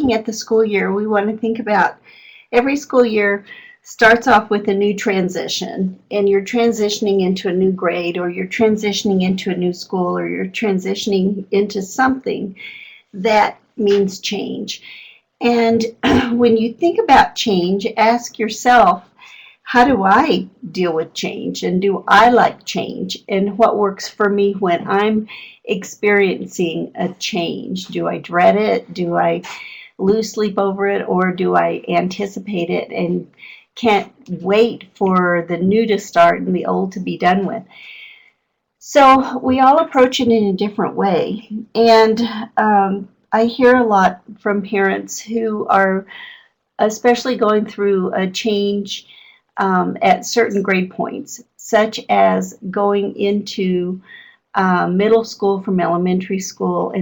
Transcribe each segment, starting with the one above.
looking at the school year, we want to think about every school year starts off with a new transition, and you're transitioning into a new grade, or you're transitioning into a new school, or you're transitioning into something that means change. And when you think about change, ask yourself, how do I deal with change? And do I like change? And what works for me when I'm experiencing a change? Do I dread it? Do I lose sleep over it? Or do I anticipate it and can't wait for the new to start and the old to be done with? So we all approach it in a different way. And I hear a lot from parents who are especially going through a change at certain grade points, such as going into middle school from elementary school,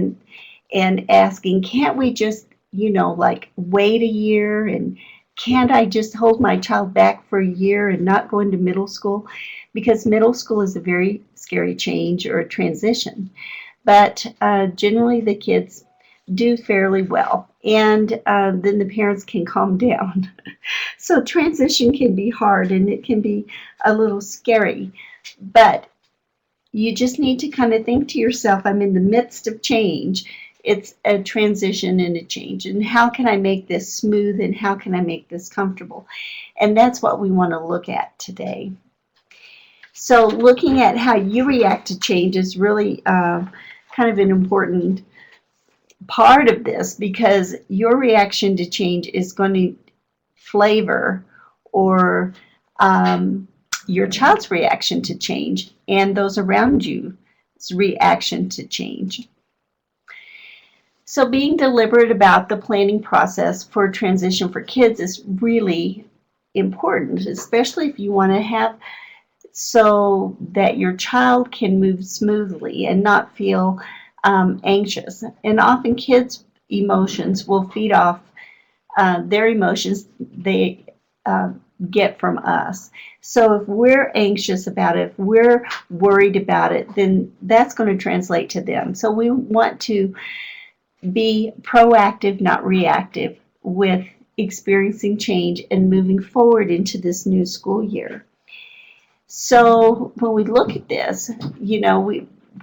and asking, can't we just, like wait a year, and can't I just hold my child back for a year and not go into middle school? Because middle school is a very scary change or a transition. But generally the kids do fairly well, and then the parents can calm down. So transition can be hard and it can be a little scary, but you just need to kind of think to yourself, I'm in the midst of change. It's a transition and a change, and how can I make this smooth, and how can I make this comfortable? And that's what we want to look at today. So looking at how you react to change is really kind of an important part of this, because your reaction to change is going to flavor or your child's reaction to change and those around you's reaction to change. So being deliberate about the planning process for transition for kids is really important, especially if you want to have so that your child can move smoothly and not feel anxious. And often kids' emotions will feed off their emotions they get from us. So if we're anxious about it, if we're worried about it, then that's going to translate to them. So we want to be proactive, not reactive, with experiencing change and moving forward into this new school year. So when we look at this,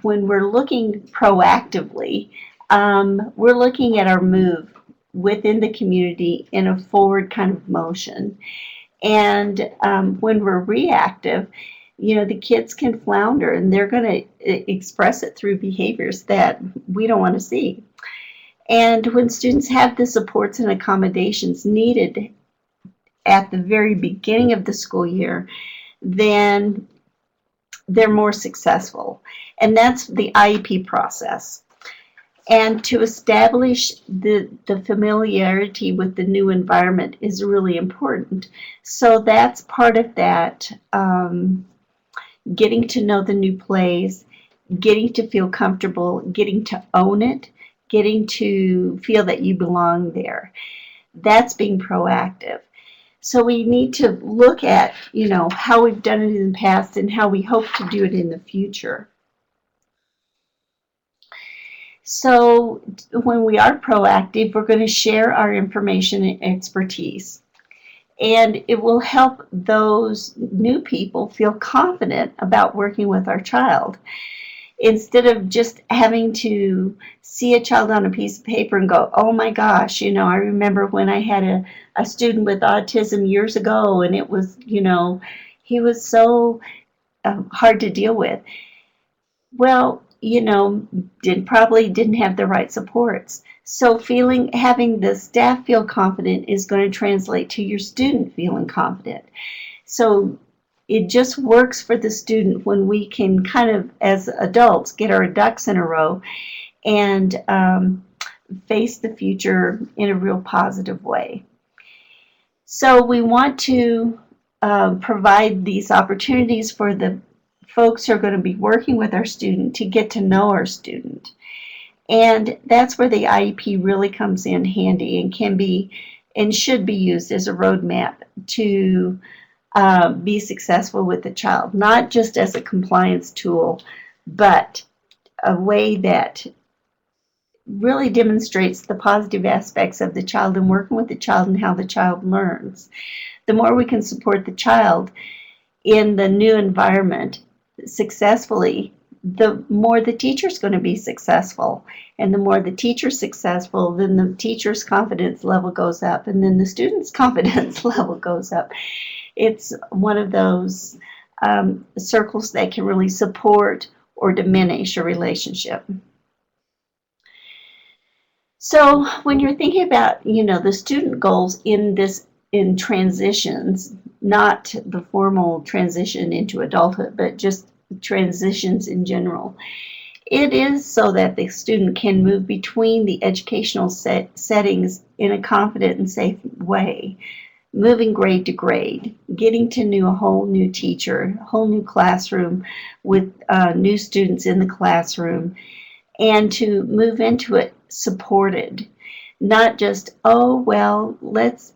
when we're looking proactively, we're looking at our move within the community in a forward kind of motion. And when we're reactive, the kids can flounder, and they're going to express it through behaviors that we don't want to see. And when students have the supports and accommodations needed at the very beginning of the school year, then they're more successful. And that's the IEP process. And to establish the familiarity with the new environment is really important. So that's part of that, getting to know the new place, getting to feel comfortable, getting to own it, getting to feel that you belong there. That's being proactive. So we need to look at, how we've done it in the past and how we hope to do it in the future. So when we are proactive, we're going to share our information and expertise. And it will help those new people feel confident about working with our child. Instead of just having to see a child on a piece of paper and go, oh my gosh, I remember when I had a student with autism years ago, and it was, he was so hard to deal with. Well, probably didn't have the right supports. So having the staff feel confident is going to translate to your student feeling confident. So it just works for the student when we can kind of, as adults, get our ducks in a row and face the future in a real positive way. So we want to provide these opportunities for the folks who are going to be working with our student to get to know our student. And that's where the IEP really comes in handy and can be and should be used as a roadmap to be successful with the child, not just as a compliance tool, but a way that really demonstrates the positive aspects of the child and working with the child and how the child learns. The more we can support the child in the new environment successfully, the more the teacher's going to be successful. And the more the teacher's successful, then the teacher's confidence level goes up, and then the student's confidence level goes up. It's one of those circles that can really support or diminish a relationship. So when you're thinking about, the student goals in transitions, not the formal transition into adulthood, but just transitions in general, it is so that the student can move between the educational settings in a confident and safe way, moving grade to grade, getting to know a whole new teacher, a whole new classroom with new students in the classroom, and to move into it supported, not just, oh, well, let's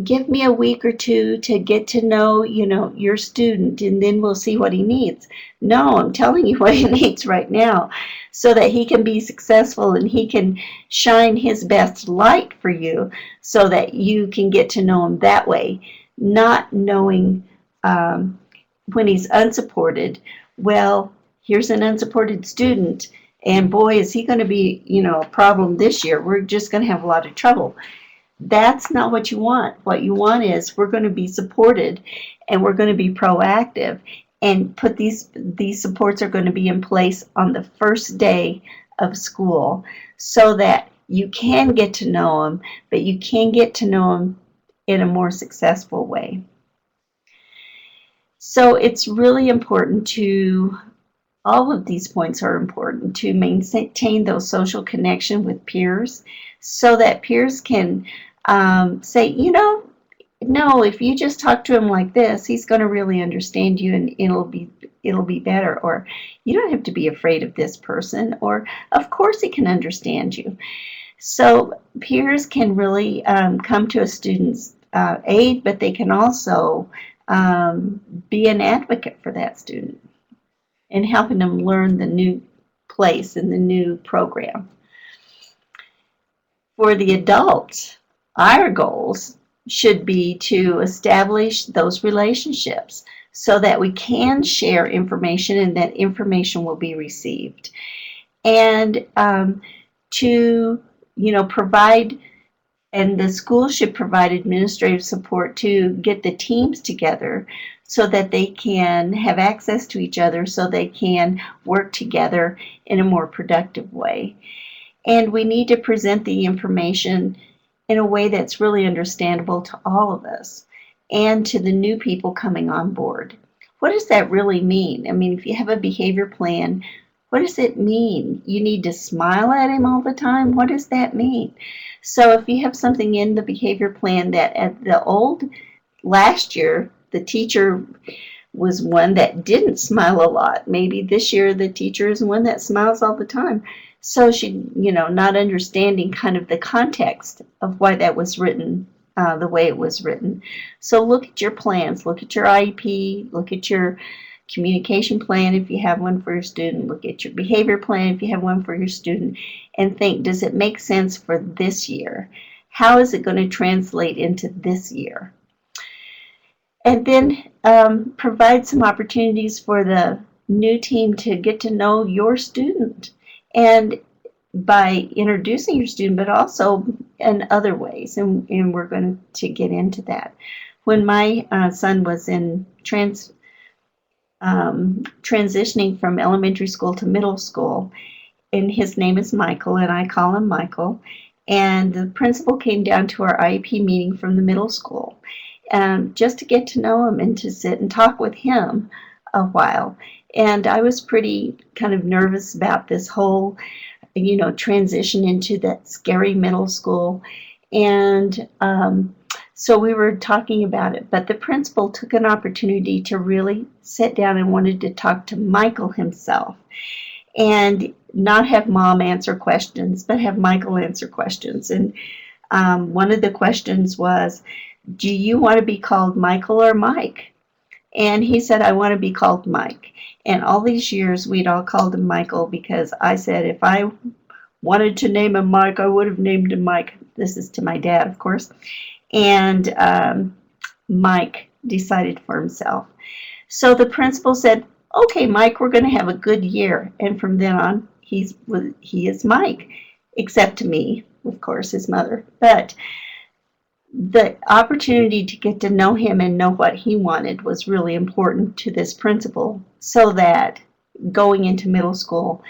give me a week or two to get to know, your student, and then we'll see what he needs. No, I'm telling you what he needs right now so that he can be successful and he can shine his best light for you so that you can get to know him that way, not knowing when he's unsupported, well, here's an unsupported student, and boy, is he going to be, a problem this year. We're just going to have a lot of trouble. That's not what you want. What you want is we're going to be supported and we're going to be proactive and put these supports are going to be in place on the first day of school so that you can get to know them, but you can get to know them in a more successful way. So it's really important all of these points are important to maintain those social connection with peers so that peers can say, no, if you just talk to him like this, he's going to really understand you and it'll be better. Or you don't have to be afraid of this person, or of course he can understand you. So peers can really come to a student's aid, but they can also be an advocate for that student and helping them learn the new place and the new program. For the adults, our goals should be to establish those relationships so that we can share information and that information will be received. And to, provide, and the school should provide administrative support to get the teams together so that they can have access to each other so they can work together in a more productive way. And we need to present the information in a way that's really understandable to all of us and to the new people coming on board. What does that really mean? I mean, if you have a behavior plan, what does it mean? You need to smile at him all the time? What does that mean? So if you have something in the behavior plan that last year, the teacher was one that didn't smile a lot. Maybe this year the teacher is one that smiles all the time. So she, not understanding kind of the context of why that was written the way it was written. So look at your plans, look at your IEP, look at your communication plan if you have one for your student, look at your behavior plan if you have one for your student, and think, does it make sense for this year? How is it going to translate into this year? And then provide some opportunities for the new team to get to know your student, and by introducing your student, but also in other ways, and we're going to get into that. When my son was in transitioning from elementary school to middle school, and his name is Michael, and I call him Michael, and the principal came down to our IEP meeting from the middle school just to get to know him and to sit and talk with him a while. And I was pretty kind of nervous about this whole, transition into that scary middle school. And so we were talking about it. But the principal took an opportunity to really sit down and wanted to talk to Michael himself. And not have Mom answer questions, but have Michael answer questions. And one of the questions was, do you want to be called Michael or Mike? And he said, I want to be called Mike. And all these years, we'd all called him Michael because I said, if I wanted to name him Mike, I would have named him Mike. This is to my dad, of course. And Mike decided for himself. So the principal said, okay, Mike, we're going to have a good year. And from then on, he is Mike, except to me, of course, his mother. But the opportunity to get to know him and know what he wanted was really important to this principal, so that going into middle school,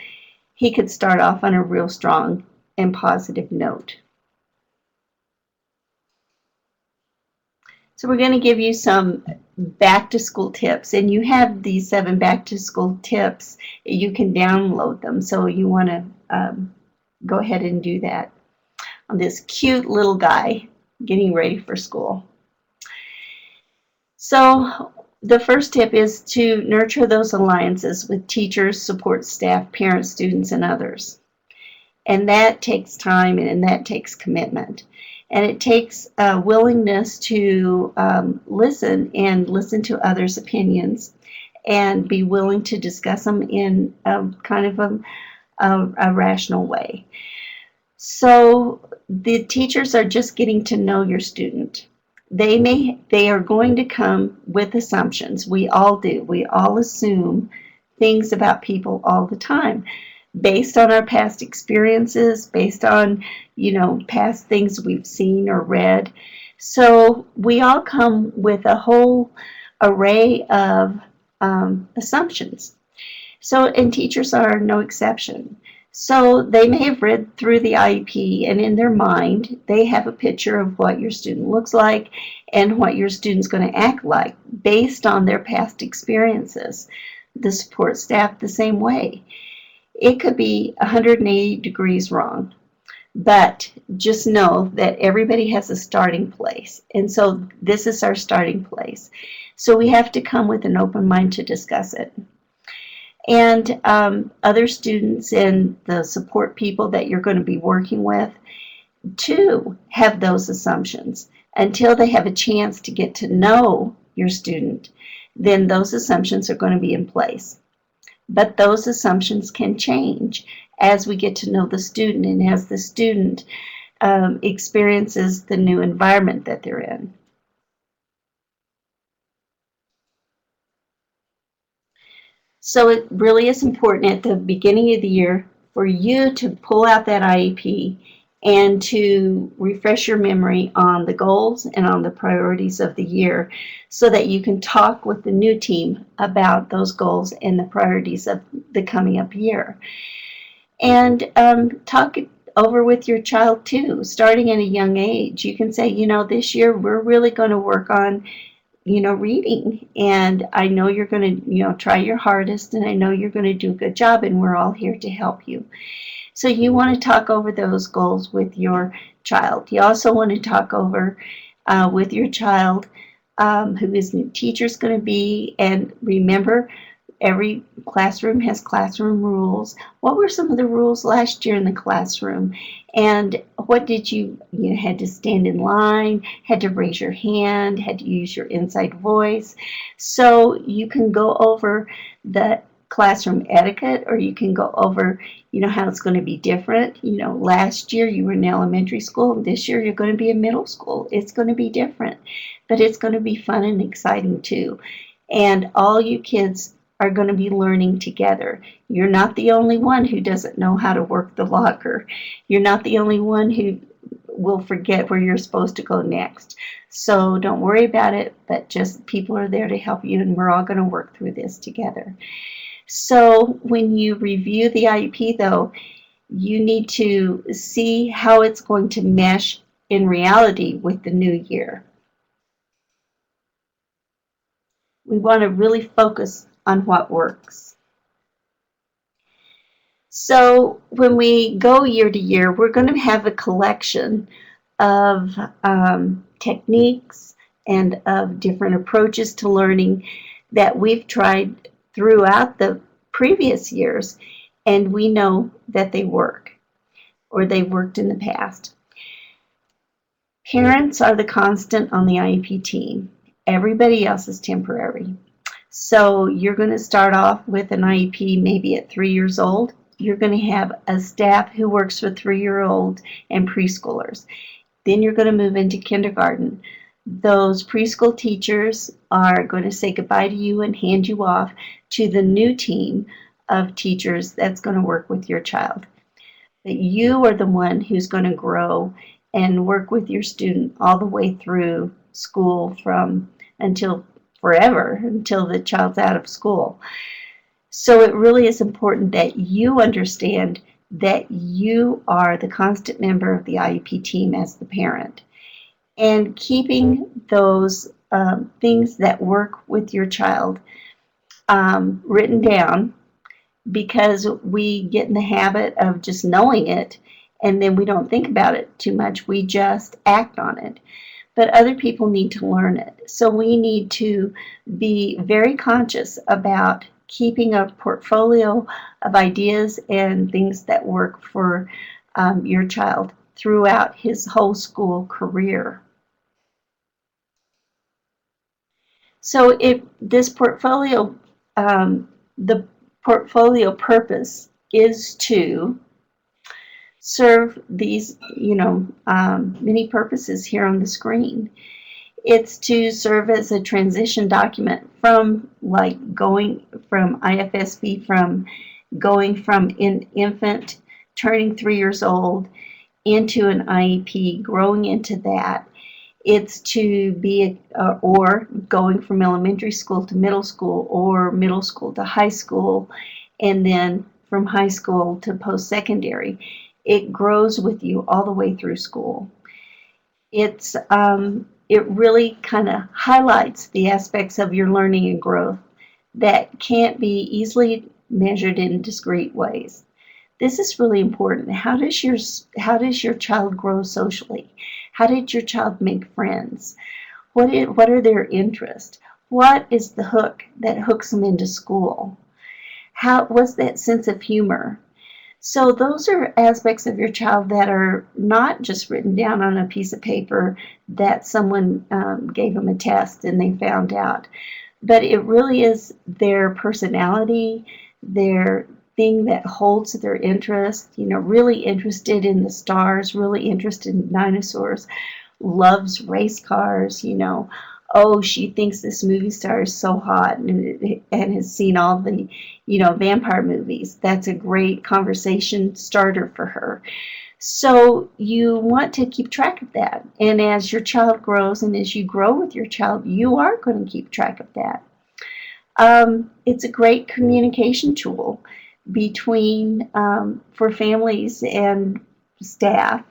he could start off on a real strong and positive note. So we're going to give you some back to school tips, and you have these 7 back to school tips. You can download them, so you want to go ahead and do that on this cute little guy getting ready for school. So the first tip is to nurture those alliances with teachers, support staff, parents, students, and others. And that takes time, and that takes commitment. And it takes a willingness to listen to others' opinions, and be willing to discuss them in kind of a rational way. So the teachers are just getting to know your student. They are going to come with assumptions. We all do. We all assume things about people all the time, based on our past experiences, based on, past things we've seen or read. So we all come with a whole array of assumptions. And teachers are no exception. So they may have read through the IEP, and in their mind, they have a picture of what your student looks like and what your student's going to act like based on their past experiences. The support staff the same way. It could be 180 degrees wrong, but just know that everybody has a starting place. And so this is our starting place. So we have to come with an open mind to discuss it. And other students and the support people that you're going to be working with, too, have those assumptions. Until they have a chance to get to know your student, then those assumptions are going to be in place. But those assumptions can change as we get to know the student and as the student experiences the new environment that they're in. So it really is important at the beginning of the year for you to pull out that IEP and to refresh your memory on the goals and on the priorities of the year, so that you can talk with the new team about those goals and the priorities of the coming up year. And talk it over with your child too, starting at a young age. You can say, this year we're really going to work on reading, and I know you're going to try your hardest, and I know you're going to do a good job, and we're all here to help you. So you want to talk over those goals with your child. You also want to talk over with your child who his new teacher is going to be, and remember, every classroom has classroom rules. What were some of the rules last year in the classroom? And what did you had to stand in line, had to raise your hand, had to use your inside voice. So you can go over the classroom etiquette, or you can go over, how it's going to be different. Last year you were in elementary school, and this year you're going to be in middle school. It's going to be different, but it's going to be fun and exciting too. And all you kids are going to be learning together. You're not the only one who doesn't know how to work the locker. You're not the only one who will forget where you're supposed to go next. So don't worry about it, but just people are there to help you, and we're all going to work through this together. So when you review the IEP, though, you need to see how it's going to mesh in reality with the new year. We want to really focus on what works. So when we go year to year, we're going to have a collection of techniques and of different approaches to learning that we've tried throughout the previous years, and we know that they work, or they've worked in the past. Parents are the constant on the IEP team. Everybody else is temporary. So you're going to start off with an IEP maybe at 3 years old, you're going to have a staff who works with 3-year-olds and preschoolers. Then you're going to move into kindergarten. Those preschool teachers are going to say goodbye to you and hand you off to the new team of teachers that's going to work with your child. That you are the one who's going to grow and work with your student all the way through school from until forever, until the child's out of school. So it really is important that you understand that you are the constant member of the IEP team as the parent. And keeping those things that work with your child written down, because we get in the habit of just knowing it and then we don't think about it too much. We just act on it. But other people need to learn it. So we need to be very conscious about keeping a portfolio of ideas and things that work for your child throughout his whole school career. So this portfolio, the portfolio purpose is to serve these, many purposes here on the screen. It's to serve as a transition document from going from IFSB, from going from infant, turning 3 years old, into an IEP, growing into that. It's to be, or going from elementary school to middle school, or middle school to high school, and then from high school to post-secondary. It grows with you all the way through school. It really kind of highlights the aspects of your learning and growth that can't be easily measured in discrete ways. This is really important. How does your child grow socially? How did your child make friends? What are their interests? What is the hook that hooks them into school? What's that sense of humor? So those are aspects of your child that are not just written down on a piece of paper that someone gave them a test and they found out, but it really is their personality, their thing that holds their interest, really interested in the stars, really interested in dinosaurs, loves race cars, oh, she thinks this movie star is so hot and has seen all the, vampire movies. That's a great conversation starter for her. So you want to keep track of that. And as your child grows and as you grow with your child, you are going to keep track of that. It's a great communication tool between for families and staff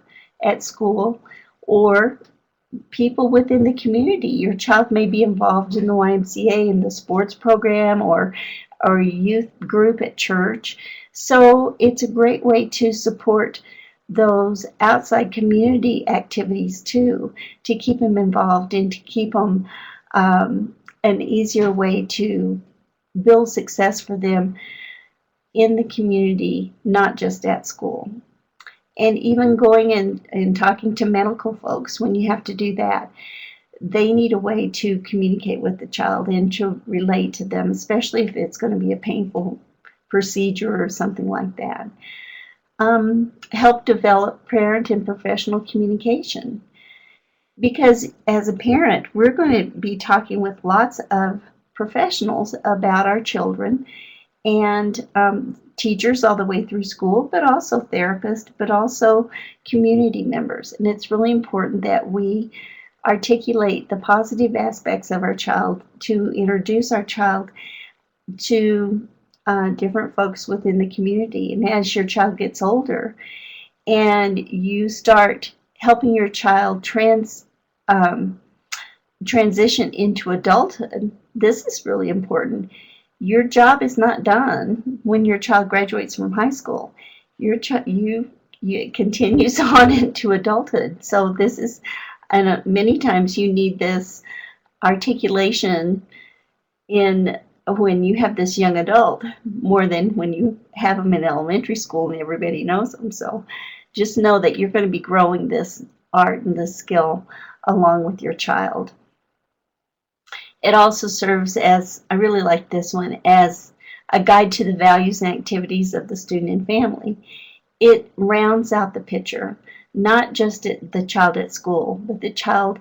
at school or people within the community. Your child may be involved in the YMCA, in the sports program, or youth group at church. So it's a great way to support those outside community activities too, to keep them involved and to keep them an easier way to build success for them in the community, not just at school. And even going and talking to medical folks when you have to do that, they need a way to communicate with the child and to relate to them, especially if it's going to be a painful procedure or something like that. Help develop parent and professional communication. Because as a parent, we're going to be talking with lots of professionals about our children, and teachers all the way through school, but also therapists, but also community members. And it's really important that we articulate the positive aspects of our child, to introduce our child to different folks within the community. And as your child gets older and you start helping your child transition into adulthood, this is really important. Your job is not done when your child graduates from high school. It continues on into adulthood. So this is, and many times you need this articulation in when you have this young adult more than when you have them in elementary school and everybody knows them. So just know that you're going to be growing this art and this skill along with your child. It also serves as, I really like this one, as a guide to the values and activities of the student and family. It rounds out the picture, not just the child at school, but the child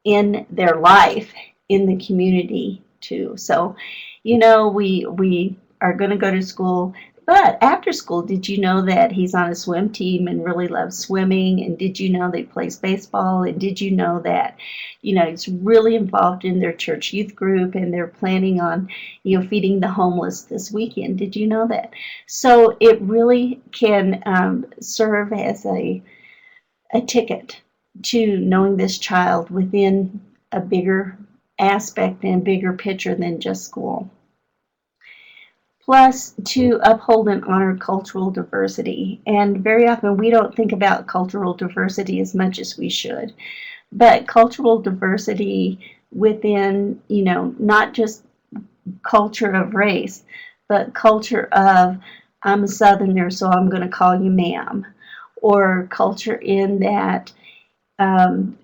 in their life, in the community too. So, we are going to go to school, but after school, did you know that he's on a swim team and really loves swimming? And did you know that he plays baseball? And did you know that, he's really involved in their church youth group and they're planning on, feeding the homeless this weekend? Did you know that? So it really can serve as a ticket to knowing this child within a bigger aspect and bigger picture than just school. Plus, to uphold and honor cultural diversity. And very often we don't think about cultural diversity as much as we should. But cultural diversity within, not just culture of race, but culture of, I'm a Southerner, so I'm going to call you ma'am. Or culture in that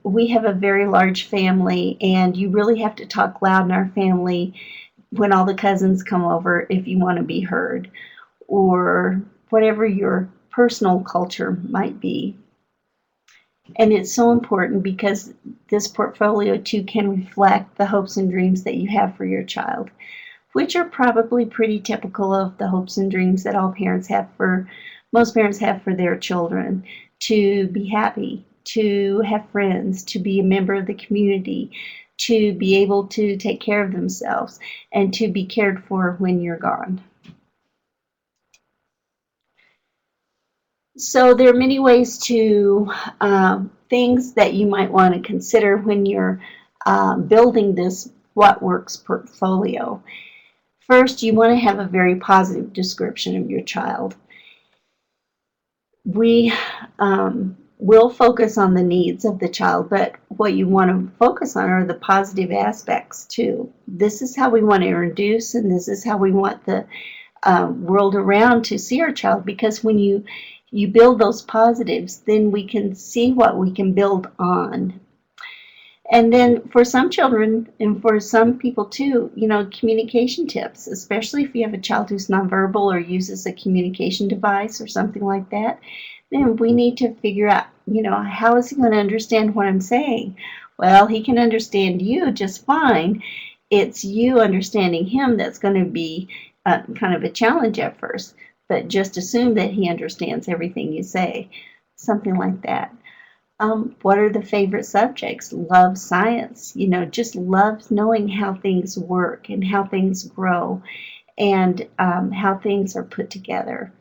we have a very large family, and you really have to talk loud in our family when all the cousins come over if you want to be heard, or whatever your personal culture might be. And it's so important because this portfolio too can reflect the hopes and dreams that you have for your child, which are probably pretty typical of the hopes and dreams that most parents have for their children: to be happy, to have friends, to be a member of the community, to be able to take care of themselves, and to be cared for when you're gone. So there are many ways to things that you might want to consider when you're building this What Works portfolio. First, you want to have a very positive description of your child. We will focus on the needs of the child, but what you want to focus on are the positive aspects too. This is how we want to introduce, and this is how we want the world around to see our child, because when you build those positives, then we can see what we can build on. And then for some children and for some people too, communication tips, especially if you have a child who's nonverbal or uses a communication device or something like that, then we need to figure out, how is he going to understand what I'm saying? Well, he can understand you just fine. It's you understanding him that's going to be kind of a challenge at first, but just assume that he understands everything you say, something like that. What are the favorite subjects? Love science, just loves knowing how things work and how things grow and how things are put together.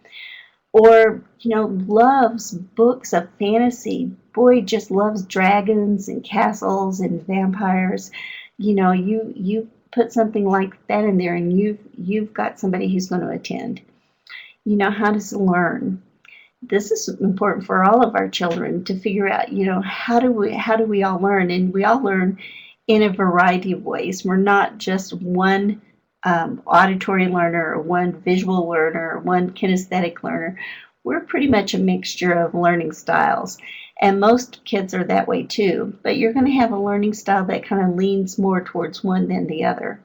Or, loves books of fantasy. Boy, just loves dragons and castles and vampires. You put something like that in there and you've got somebody who's going to attend. How does he learn? This is important for all of our children to figure out, how do we all learn? And we all learn in a variety of ways. We're not just one auditory learner or one visual learner or one kinesthetic learner. We're pretty much a mixture of learning styles. And most kids are that way too. But you're going to have a learning style that kind of leans more towards one than the other.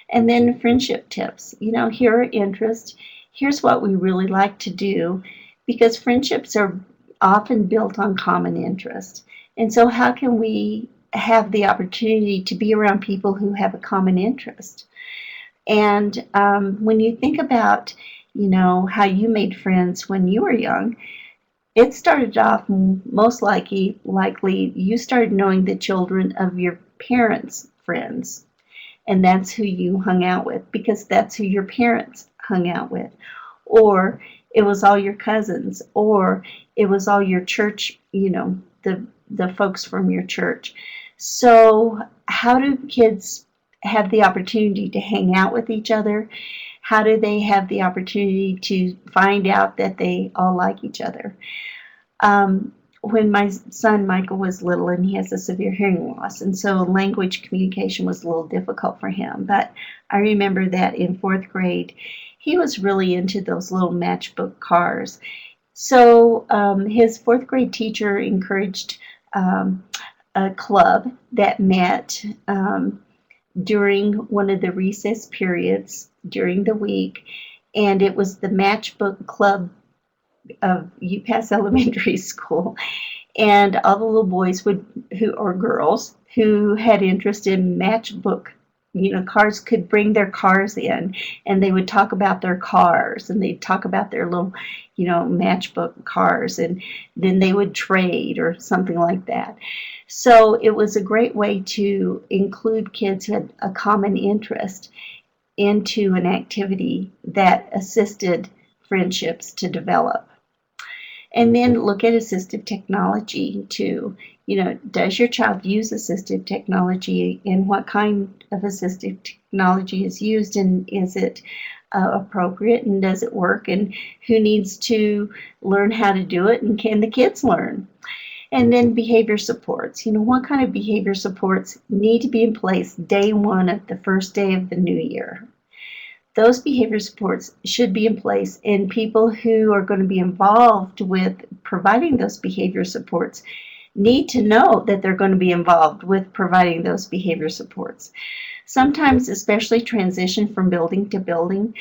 And then friendship tips. Here are interests. Here's what we really like to do, because friendships are often built on common interest. And so how can we have the opportunity to be around people who have a common interest? And when you think about, how you made friends when you were young, it started off most likely you started knowing the children of your parents' friends. And that's who you hung out with, because that's who your parents hung out with. Or it was all your cousins, or it was all your church, the folks from your church. So how do kids have the opportunity to hang out with each other? How do they have the opportunity to find out that they all like each other? When my son Michael was little, and he has a severe hearing loss, and so language communication was a little difficult for him. But I remember that in 4th grade, he was really into those little matchbook cars. So his 4th grade teacher encouraged a club that met during one of the recess periods during the week, and it was the matchbook club of UPass Elementary School, and all the little boys would who or girls who had interest in matchbook, cars, could bring their cars in, and they would talk about their cars, and they'd talk about their little, matchbook cars, and then they would trade or something like that. So it was a great way to include kids who had a common interest into an activity that assisted friendships to develop. And then look at assistive technology too. Does your child use assistive technology, and what kind of assistive technology is used, and is it appropriate, and does it work, and who needs to learn how to do it, and can the kids learn? And then behavior supports. What kind of behavior supports need to be in place day one of the first day of the new year? Those behavior supports should be in place, and people who are going to be involved with providing those behavior supports need to know that they're going to be involved with providing those behavior supports. Sometimes, especially transition from building to building,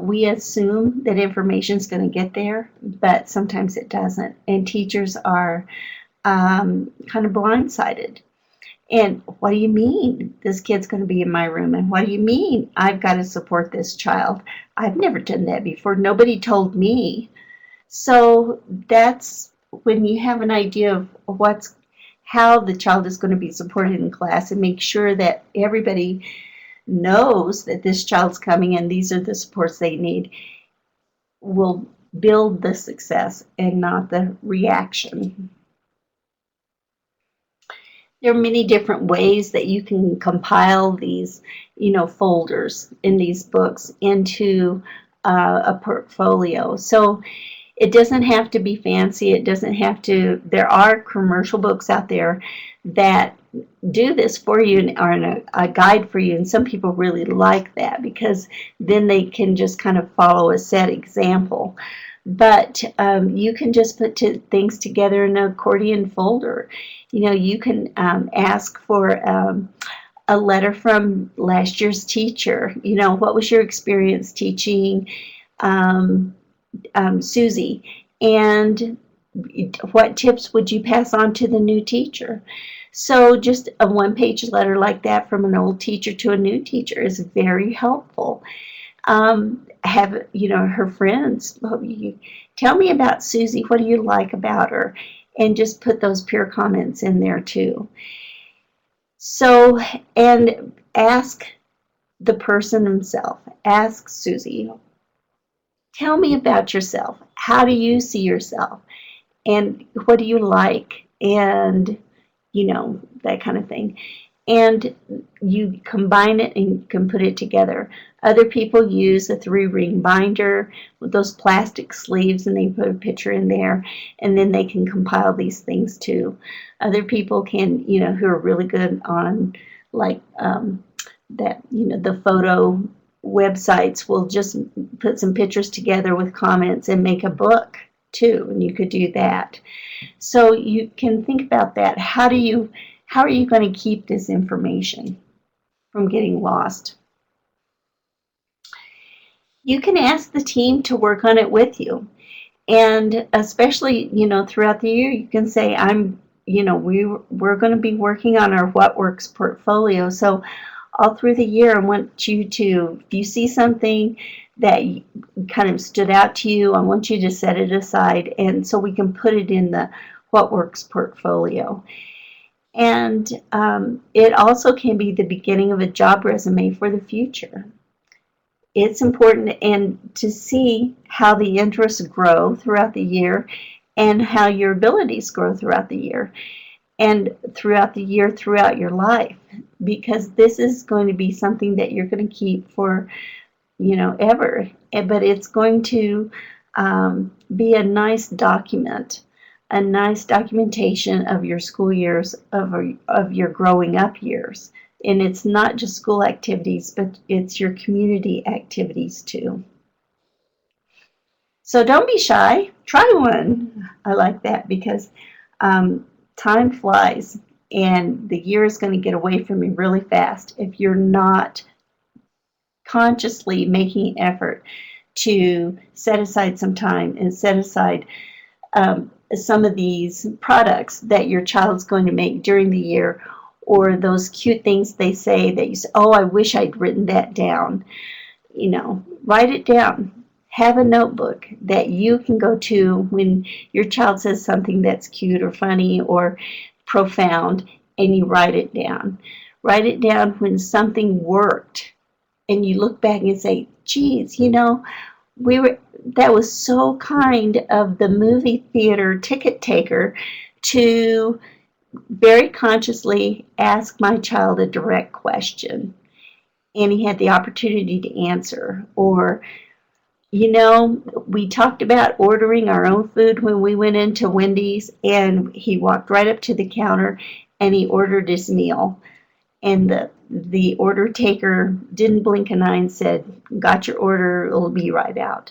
we assume that information is going to get there, but sometimes it doesn't, and teachers are kind of blindsided. And what do you mean this kid's going to be in my room? And what do you mean I've got to support this child? I've never done that before. Nobody told me. So that's when you have an idea of how the child is going to be supported in class, and make sure that everybody knows that this child's coming and these are the supports they need, will build the success and not the reaction. There are many different ways that you can compile these, folders in these books into a portfolio. So it doesn't have to be fancy. It doesn't have to. There are commercial books out there that do this for you and are a guide for you. And some people really like that, because then they can just kind of follow a set example. But you can just put things together in an accordion folder. You can ask for a letter from last year's teacher. What was your experience teaching Susie? And what tips would you pass on to the new teacher? So just a one-page letter like that from an old teacher to a new teacher is very helpful. Have her friends, tell me about Susie, what do you like about her, and just put those peer comments in there too. So, and ask the person himself, ask Susie, tell me about yourself, how do you see yourself, and what do you like, and that kind of thing. And you combine it and you can put it together. Other people use a 3-ring binder with those plastic sleeves, and they put a picture in there, and then they can compile these things too. Other people can, who are really good on like that, the photo websites will just put some pictures together with comments and make a book too, and you could do that. So you can think about that. How are you going to keep this information from getting lost? You can ask the team to work on it with you. And especially, throughout the year, you can say, we're going to be working on our What Works portfolio. So all through the year, I want you to, if you see something that kind of stood out to you, I want you to set it aside, and so we can put it in the What Works portfolio. And it also can be the beginning of a job resume for the future. It's important and to see how the interests grow throughout the year, and how your abilities grow throughout the year, and throughout the year, throughout your life, because this is going to be something that you're going to keep for, ever. But it's going to be a nice document, a nice documentation of your school years, of your growing up years. And it's not just school activities, but it's your community activities too. So don't be shy. Try one. I like that, because time flies. and the year is going to get away from you really fast if you're not consciously making effort to set aside some time and set aside some of these products that your child's going to make during the year, or those cute things they say that you say, oh, I wish I'd written that down. Write it down. Have a notebook that you can go to when your child says something that's cute or funny or profound, and you write it down. Write it down when something worked, and you look back and say, geez, that was so kind of the movie theater ticket taker to very consciously ask my child a direct question, and he had the opportunity to answer. Or, we talked about ordering our own food when we went into Wendy's, and he walked right up to the counter and he ordered his meal. And the order taker didn't blink an eye and said, got your order, it'll be right out.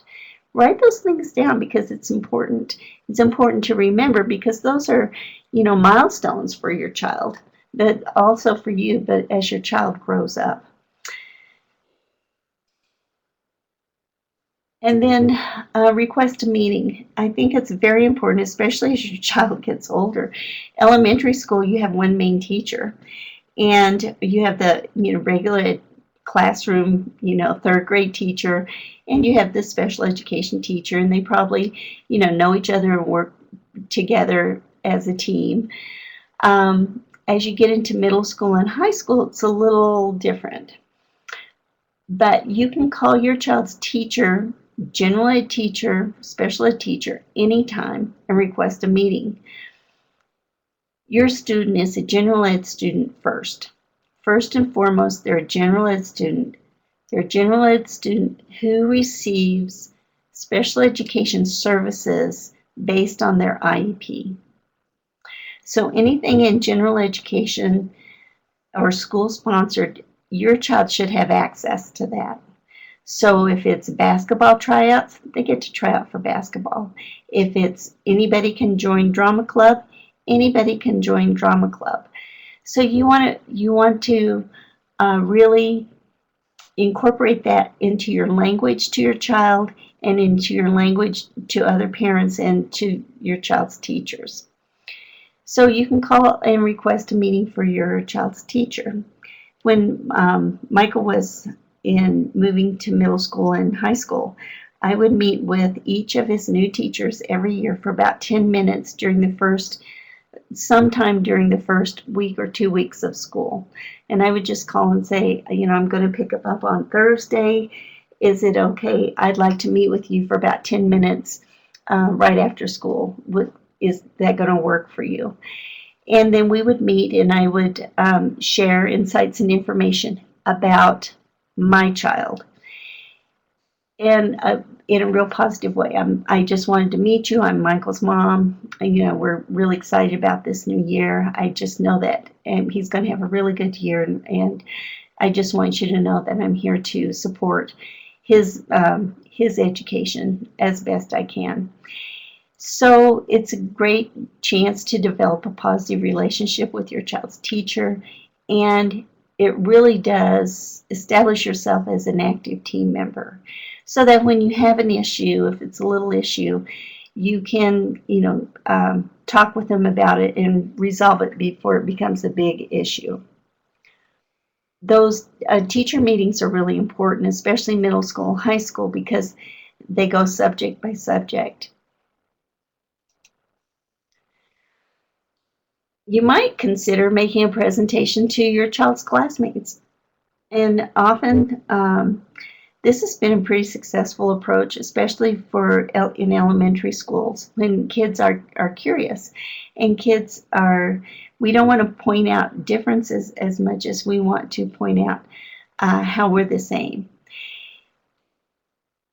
Write those things down because it's important. It's important to remember because those are, milestones for your child, but also for you, but as your child grows up. And then request a meeting. I think it's very important, especially as your child gets older. Elementary school, you have one main teacher, and you have the regular classroom, third grade teacher, and you have the special education teacher, and they probably, know each other and work together as a team. As you get into middle school and high school, it's a little different. But you can call your child's teacher, general ed teacher, special ed teacher, anytime and request a meeting. Your student is a general ed student first. First and foremost, they're a general ed student. They're a general ed student who receives special education services based on their IEP. So anything in general education or school sponsored, your child should have access to that. So if it's basketball tryouts, they get to try out for basketball. If it's anybody can join drama club, anybody can join drama club. So you want to really incorporate that into your language to your child and into your language to other parents and to your child's teachers. So you can call and request a meeting for your child's teacher. When Michael was moving to middle school and high school, I would meet with each of his new teachers every year for about 10 minutes sometime during the first week or 2 weeks of school. And I would just call and say, I'm going to pick up on Thursday. Is it okay? I'd like to meet with you for about 10 minutes right after school. Is that going to work for you? And then we would meet and I would share insights and information about my child. And in a real positive way. I just wanted to meet you. I'm Michael's mom. We're really excited about this new year. I just know that he's going to have a really good year. And I just want you to know that I'm here to support his education as best I can. So it's a great chance to develop a positive relationship with your child's teacher, and it really does establish yourself as an active team member so that when you have an issue, if it's a little issue, you can talk with them about it and resolve it before it becomes a big issue. Those teacher meetings are really important, especially middle school, high school, because they go subject by subject. You might consider making a presentation to your child's classmates. And often this has been a pretty successful approach, especially in elementary schools when kids are curious. And we don't want to point out differences as much as we want to point out how we're the same.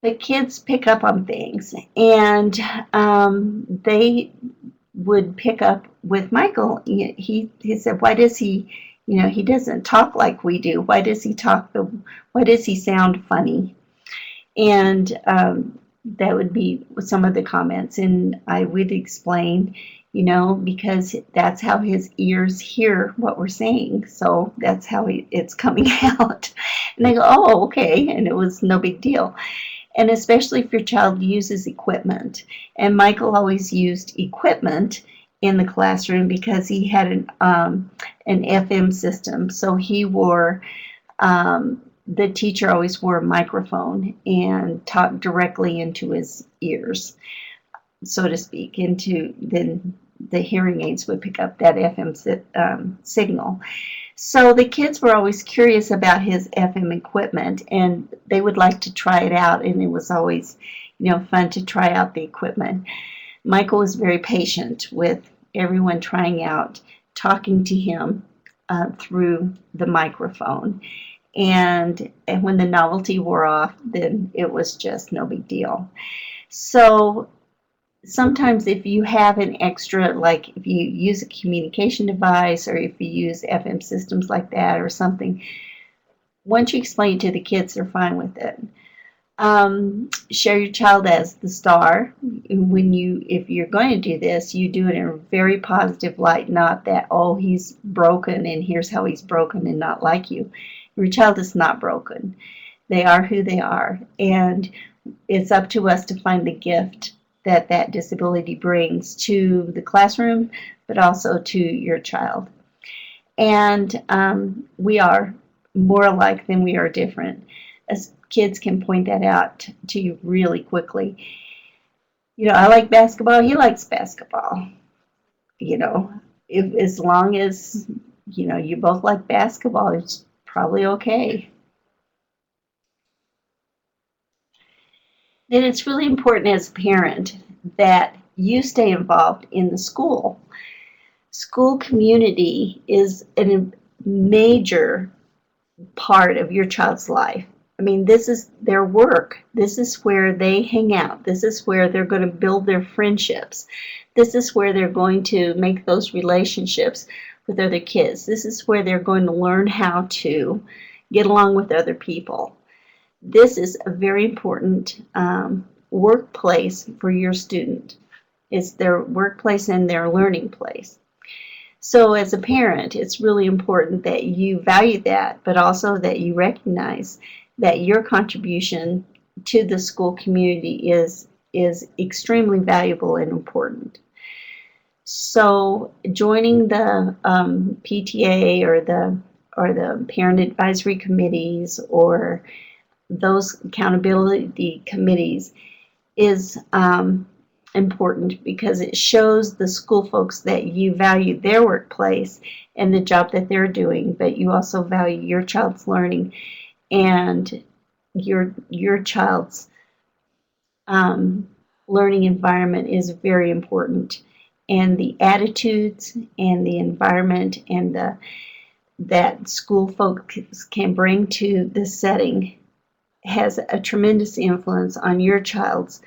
But kids pick up on things, and they would pick up with Michael. He said, why does he doesn't talk like we do? Why does he sound funny? And that would be some of the comments, and I would explain, because that's how his ears hear what we're saying. So that's how it's coming out. And they go, oh, okay. And it was no big deal. And especially if your child uses equipment. And Michael always used equipment in the classroom because he had an FM system. So the teacher always wore a microphone and talked directly into his ears, so to speak, then the hearing aids would pick up that FM signal. So the kids were always curious about his FM equipment, and they would like to try it out, and it was always, fun to try out the equipment. Michael was very patient with everyone trying out, talking to him through the microphone. And when the novelty wore off, then it was just no big deal. So sometimes if you have an extra, like if you use a communication device or if you use FM systems like that or something, once you explain it to the kids, they're fine with it. Share your child as the star. If you're going to do this, you do it in a very positive light, not that, oh, he's broken and here's how he's broken and not like you. Your child is not broken. They are who they are, and it's up to us to find the gift that disability brings to the classroom, but also to your child. And we are more alike than we are different. As kids can point that out to you really quickly. I like basketball, he likes basketball. As long as, you both like basketball, it's probably okay. Then it's really important as a parent that you stay involved in the school. School community is a major part of your child's life. I mean, this is their work. This is where they hang out. This is where they're going to build their friendships. This is where they're going to make those relationships with other kids. This is where they're going to learn how to get along with other people. This is a very important workplace for your student. It's their workplace and their learning place. So as a parent, it's really important that you value that, but also that you recognize that your contribution to the school community is extremely valuable and important. So joining the PTA or the parent advisory committees or those accountability committees is important because it shows the school folks that you value their workplace and the job that they're doing, but you also value your child's learning and your child's learning environment is very important. And the attitudes and the environment and that school folks can bring to this setting has a tremendous influence on your child's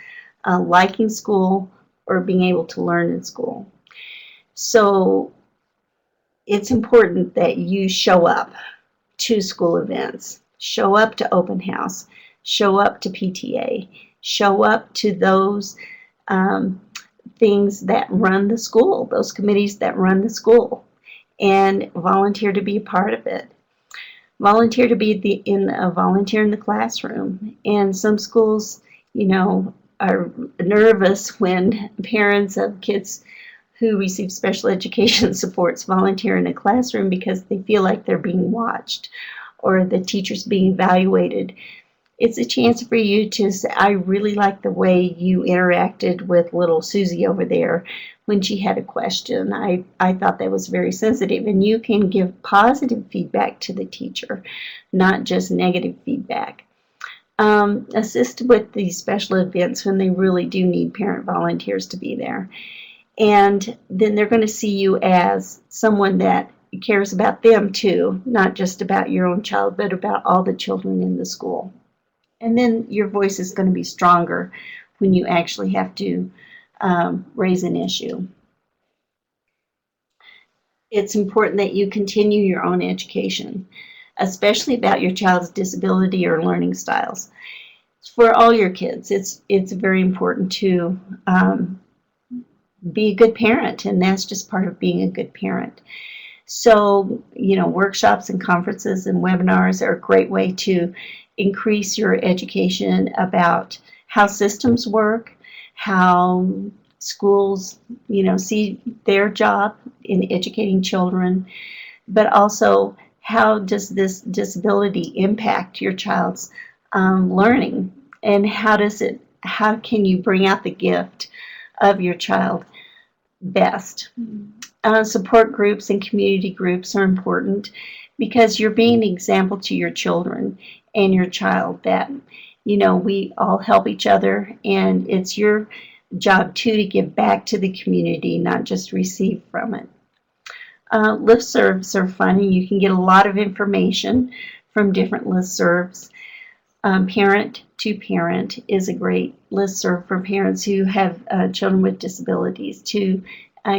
liking school or being able to learn in school. So it's important that you show up to school events, show up to open house, show up to PTA, show up to those things that run the school, those committees that run the school, and volunteer to be a part of it. Volunteer to be volunteer in the classroom. And some schools, are nervous when parents of kids who receive special education supports volunteer in a classroom because they feel like they're being watched or the teacher's being evaluated. It's a chance for you to say, I really like the way you interacted with little Susie over there when she had a question. I thought that was very sensitive. And you can give positive feedback to the teacher, not just negative feedback. Assist with these special events when they really do need parent volunteers to be there. And then they're going to see you as someone that cares about them too, not just about your own child, but about all the children in the school. And then your voice is going to be stronger when you actually have to raise an issue. It's important that you continue your own education, especially about your child's disability or learning styles. For all your kids, it's very important to be a good parent, and that's just part of being a good parent. So, workshops and conferences and webinars are a great way to increase your education about how systems work, how schools, see their job in educating children, but also how does this disability impact your child's learning, and how can you bring out the gift of your child best. Support groups and community groups are important because you're being an example to your children and your child that, we all help each other, and it's your job too to give back to the community, not just receive from it. Listservs are fun, and you can get a lot of information from different listservs. Parent to Parent is a great listserv for parents who have children with disabilities to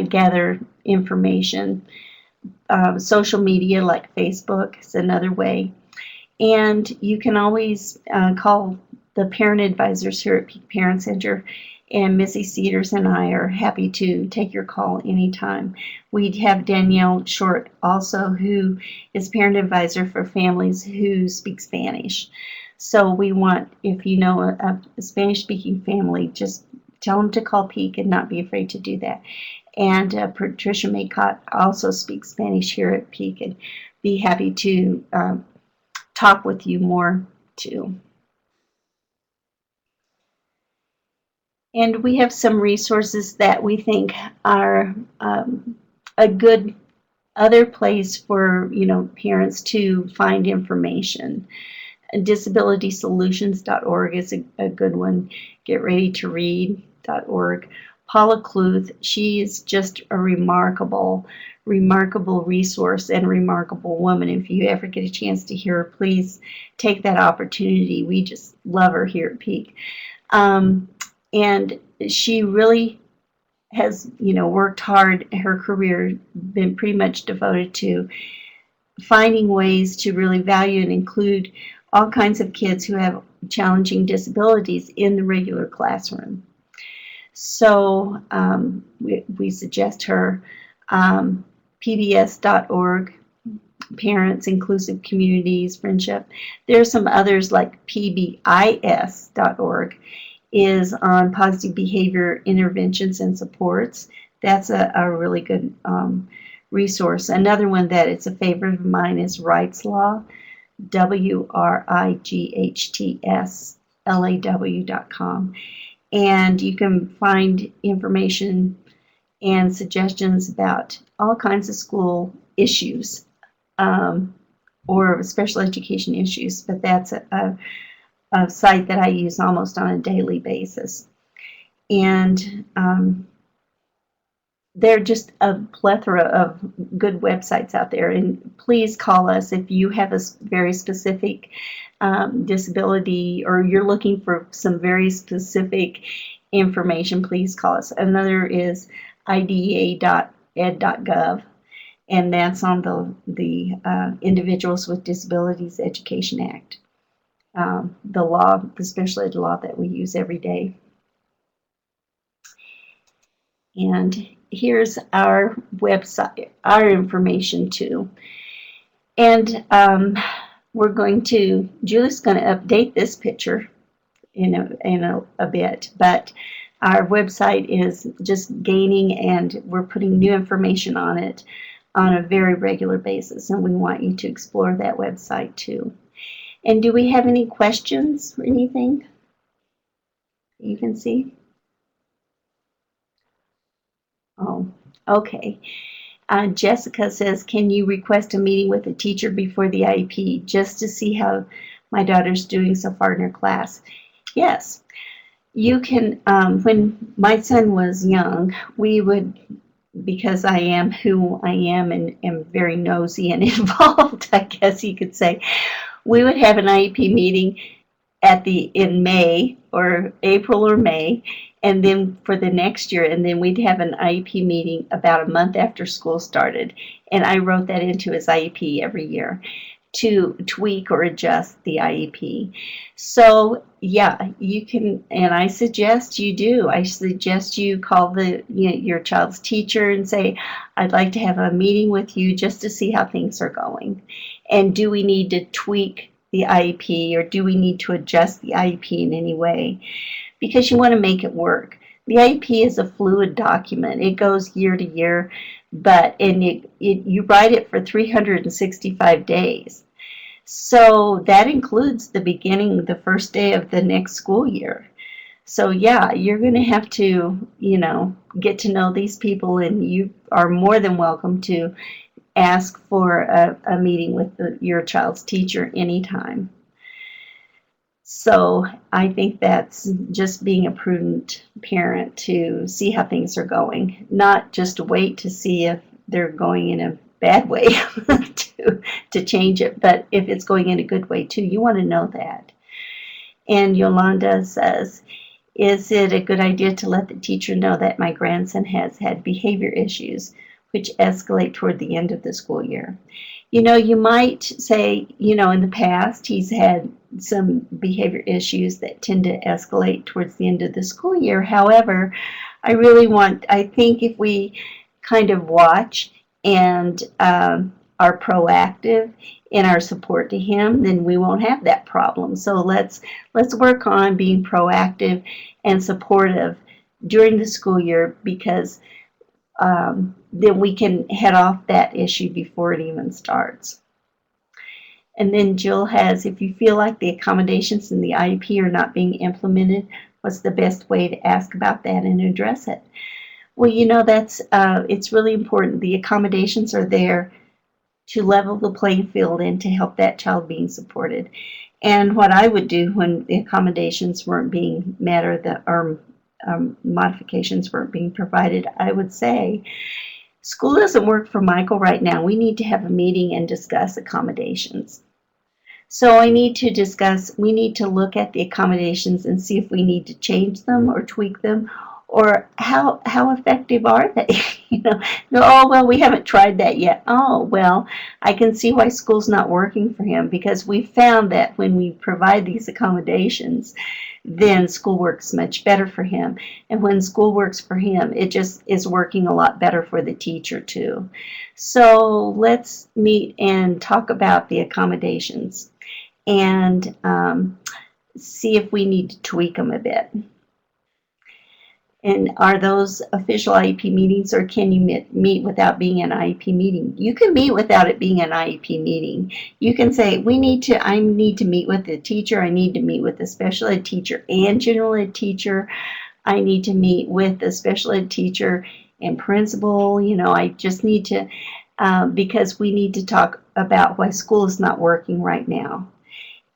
gather information. Social media like Facebook is another way. And you can always call the parent advisors here at Peak Parent Center, and Missy Cedars and I are happy to take your call anytime. We have Danielle Short also, who is parent advisor for families who speak Spanish. So we want, if you know a Spanish-speaking family, just tell them to call Peak and not be afraid to do that. And Patricia Maycott also speaks Spanish here at Peak, and be happy to talk with you more too. And we have some resources that we think are a good other place for parents to find information. DisabilitySolutions.org is a good one. GetReadyToRead.org. Paula Kluth, she is just a remarkable resource and remarkable woman. If you ever get a chance to hear her, please take that opportunity. We just love her here at Peak. And she really has, worked hard. Her career been pretty much devoted to finding ways to really value and include all kinds of kids who have challenging disabilities in the regular classroom. So we suggest her. PBS.org, Parents, Inclusive Communities, Friendship. There are some others like PBIS.org is on positive behavior interventions and supports. That's a really good resource. Another one that is a favorite of mine is Rights Law, WRIGHTSLAW.com. And you can find information and suggestions about all kinds of school issues or special education issues, but that's a site that I use almost on a daily basis. And there are just a plethora of good websites out there, and please call us if you have a very specific disability or you're looking for some very specific information. Please call us. Another is idea.ed.gov, and that's on the Individuals with Disabilities Education Act, the law, the special ed law that we use every day. And here's our website, our information too. And Julie's going to update this picture in a bit, but our website is just gaining, and we're putting new information on it on a very regular basis, and we want you to explore that website too. And do we have any questions or anything you can see? Oh, okay. Jessica says, can you request a meeting with a teacher before the IEP just to see how my daughter's doing so far in her class? Yes. You can, when my son was young, we would, because I am who I am and am very nosy and involved, I guess you could say, we would have an IEP meeting in May or April or May, and then for the next year, and then we'd have an IEP meeting about a month after school started, and I wrote that into his IEP every year to tweak or adjust the IEP. So yeah, you can, and I suggest you do. I suggest you call your child's teacher and say, I'd like to have a meeting with you just to see how things are going. And do we need to tweak the IEP, or do we need to adjust the IEP in any way? Because you want to make it work. The IEP is a fluid document. It goes year to year, and you write it for 365 days. So that includes the beginning, the first day of the next school year. So yeah, you're going to have to, get to know these people, and you are more than welcome to ask for a meeting with your child's teacher anytime. So I think that's just being a prudent parent to see how things are going, not just wait to see if they're going in a bad way to change it, but if it's going in a good way too, you want to know that. And Yolanda says, is it a good idea to let the teacher know that my grandson has had behavior issues which escalate toward the end of the school year? You might say, in the past he's had some behavior issues that tend to escalate towards the end of the school year. However, I think if we kind of watch and are proactive in our support to him, then we won't have that problem. So let's work on being proactive and supportive during the school year, because then we can head off that issue before it even starts. And then Jill has, if you feel like the accommodations in the IEP are not being implemented, what's the best way to ask about that and address it? Well, it's really important. The accommodations are there to level the playing field and to help that child being supported. And what I would do when the accommodations weren't being met, or modifications weren't being provided, I would say, school doesn't work for Michael right now. We need to have a meeting and discuss accommodations. So we need to look at the accommodations and see if we need to change them or tweak them, or how effective are they? Oh, well, we haven't tried that yet. Oh, well, I can see why school's not working for him, because we found that when we provide these accommodations, then school works much better for him. And when school works for him, it just is working a lot better for the teacher too. So let's meet and talk about the accommodations and see if we need to tweak them a bit. And are those official IEP meetings, or can you meet without being an IEP meeting? You can meet without it being an IEP meeting. You can say, I need to meet with the teacher, I need to meet with the special ed teacher and general ed teacher, I need to meet with the special ed teacher and principal. I just need to, because we need to talk about why school is not working right now.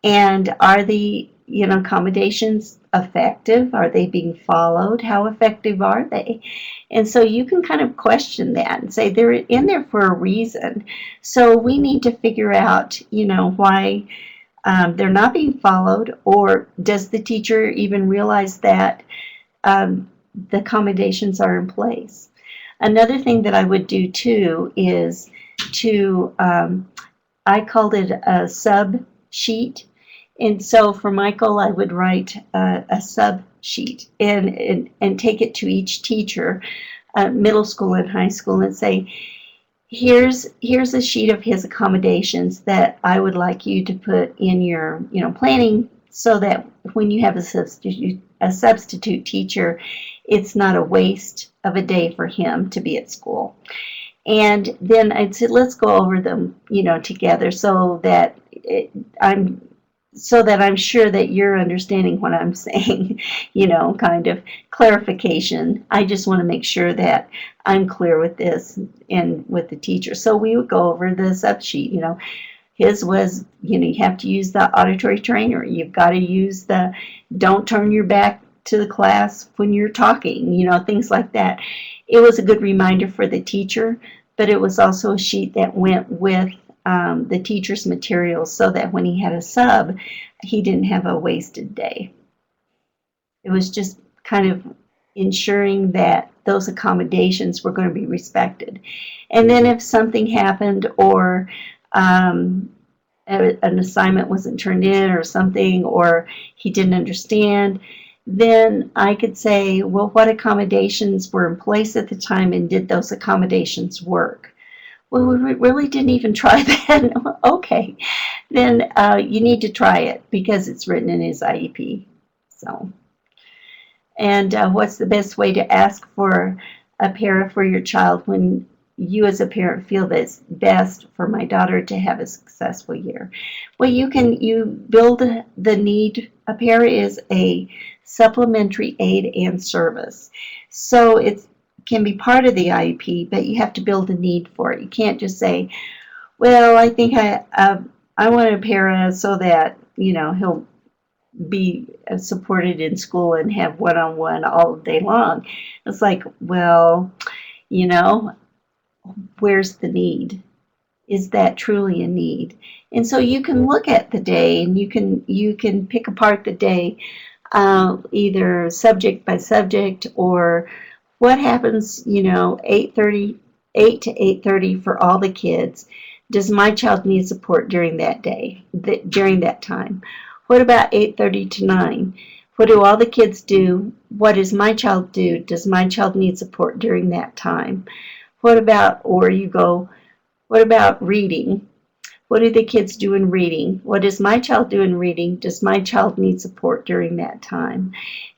And are the accommodations effective? Are they being followed? How effective are they? And so you can kind of question that and say they're in there for a reason. So we need to figure out, why they're not being followed, or does the teacher even realize that the accommodations are in place? Another thing that I would do too is to, I called it a sub sheet. And so for Michael, I would write a sub sheet and take it to each teacher, middle school and high school, and say, here's a sheet of his accommodations that I would like you to put in your planning, so that when you have a substitute teacher, it's not a waste of a day for him to be at school. And then I'd say, let's go over them, together, so that I'm sure that you're understanding what I'm saying, kind of clarification. I just want to make sure that I'm clear with this and with the teacher. So we would go over the sub sheet. His was, you have to use the auditory trainer. You've got to use the don't turn your back to the class when you're talking, things like that. It was a good reminder for the teacher, but it was also a sheet that went with the teacher's materials, so that when he had a sub, he didn't have a wasted day. It was just kind of ensuring that those accommodations were going to be respected. And then if something happened, or an assignment wasn't turned in or something, or he didn't understand, then I could say, well, what accommodations were in place at the time and did those accommodations work? Well, we really didn't even try that. Okay, then you need to try it because it's written in his IEP. So, and what's the best way to ask for a para for your child when you as a parent feel that it's best for my daughter to have a successful year? Well, you build the need. A para is a supplementary aid and service. So it can be part of the IEP, but you have to build a need for it. You can't just say, well, I think I want a para so that, he'll be supported in school and have one-on-one all day long. It's like, well, you know, where's the need? Is that truly a need? And so you can look at the day and you can pick apart the day, either subject by subject, or what happens, 8 to 8:30 for all the kids. Does my child need support during that day, during that time? What about 8:30 to 9? What do all the kids do? What does my child do? Does my child need support during that time? What about, or you go, what about reading? What do the kids do in reading? What does my child do in reading? Does my child need support during that time?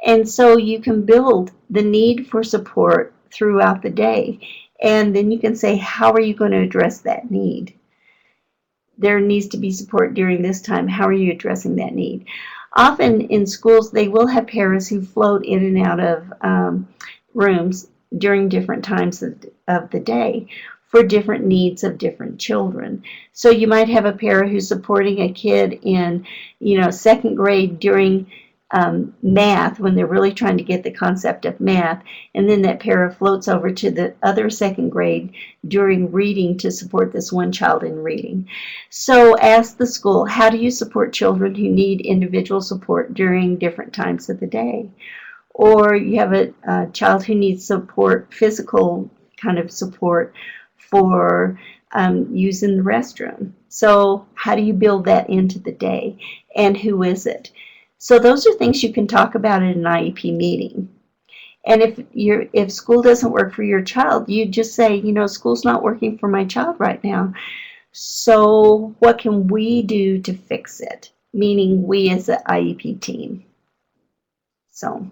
And so you can build the need for support throughout the day. And then you can say, how are you going to address that need? There needs to be support during this time. How are you addressing that need? Often in schools, they will have paras who float in and out of rooms during different times of the day for different needs of different children. So you might have a para who's supporting a kid in, second grade during math, when they're really trying to get the concept of math, and then that para floats over to the other second grade during reading to support this one child in reading. So ask the school, how do you support children who need individual support during different times of the day? Or you have a child who needs support, physical kind of support for using the restroom. So how do you build that into the day? And who is it? So those are things you can talk about in an IEP meeting. And if school doesn't work for your child, you just say, school's not working for my child right now. So what can we do to fix it? Meaning we as an IEP team. So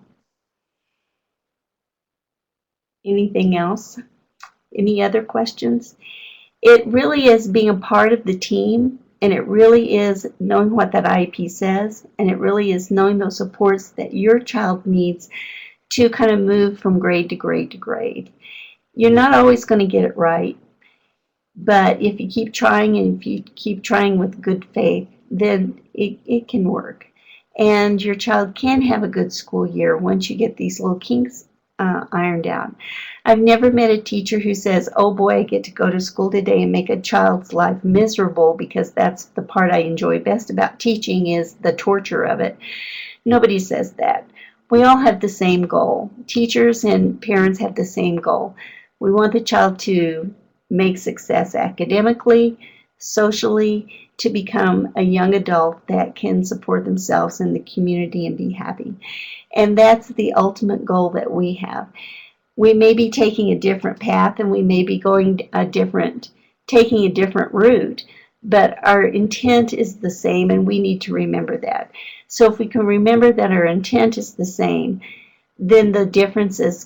anything else? Any other questions? It really is being a part of the team, and it really is knowing what that IEP says, and it really is knowing those supports that your child needs to kind of move from grade to grade to grade. You're not always going to get it right, but if you keep trying and if you keep trying with good faith, then it can work. And your child can have a good school year once you get these little kinks ironed out. I've never met a teacher who says, oh boy, I get to go to school today and make a child's life miserable, because that's the part I enjoy best about teaching, is the torture of it. Nobody says that. We all have the same goal. Teachers and parents have the same goal. We want the child to make success academically, socially, to become a young adult that can support themselves in the community and be happy. And that's the ultimate goal that we have. We may be taking a different path, and we may be taking a different route, but our intent is the same, and we need to remember that. So if we can remember that our intent is the same, then the differences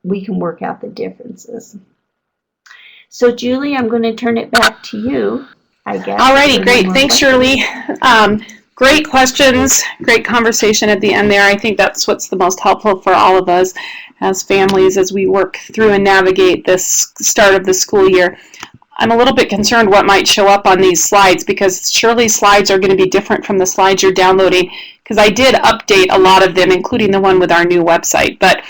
we can work out the differences. So Julie, I'm going to turn it back to you, I guess. Alrighty, great. Thanks, Shirley. Great questions, great conversation at the end there. I think that's what's the most helpful for all of us as families as we work through and navigate this start of the school year. I'm a little bit concerned what might show up on these slides, because Shirley's slides are going to be different from the slides you're downloading, because I did update a lot of them, including the one with our new website. But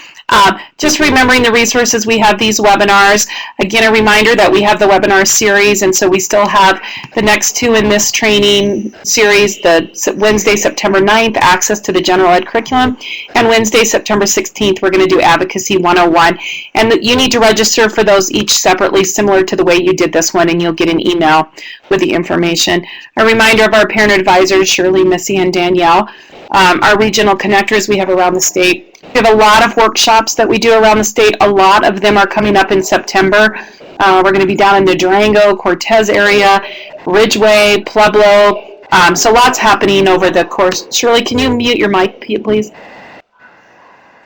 Just remembering the resources, we have these webinars. Again, a reminder that we have the webinar series, and so we still have the next two in this training series, the Wednesday, September 9th, access to the general ed curriculum, and Wednesday, September 16th, we're going to do Advocacy 101. And you need to register for those each separately, similar to the way you did this one, and you'll get an email with the information. A reminder of our parent advisors, Shirley, Missy, and Danielle. Our regional connectors we have around the state. We have a lot of workshops that we do around the state. A lot of them are coming up in September. We're going to be down in the Durango, Cortez area, Ridgeway, Pueblo. So lots happening over the course. Shirley, can you mute your mic, please?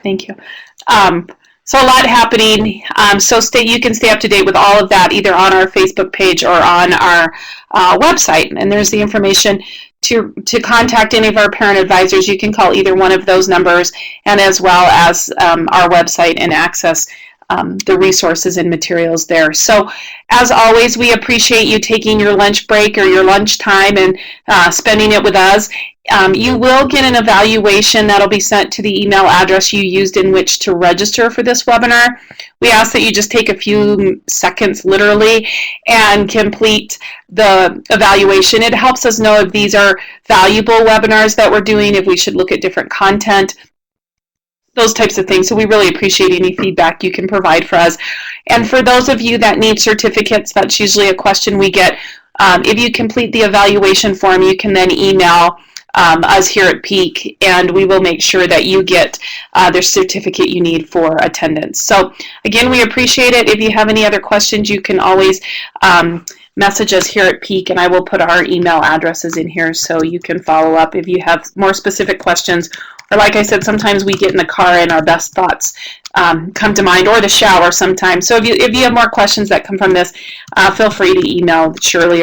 Thank you. So a lot happening. So you can stay up to date with all of that either on our Facebook page or on our website. And there's the information to contact any of our parent advisors. You can call either one of those numbers, and as well as our website, and access the resources and materials there. So as always, we appreciate you taking your lunch break or your lunch time and spending it with us. You will get an evaluation that'll be sent to the email address you used in which to register for this webinar. We ask that you just take a few seconds, literally, and complete the evaluation. It helps us know if these are valuable webinars that we're doing, if we should look at different content, those types of things. So we really appreciate any feedback you can provide for us. And for those of you that need certificates, that's usually a question we get. If you complete the evaluation form, you can then email us here at Peak, and we will make sure that you get the certificate you need for attendance. So again, we appreciate it. If you have any other questions, you can always message us here at Peak, and I will put our email addresses in here so you can follow up if you have more specific questions. Or like I said, sometimes we get in the car and our best thoughts come to mind, or the shower sometimes. So if you have more questions that come from this, feel free to email Shirley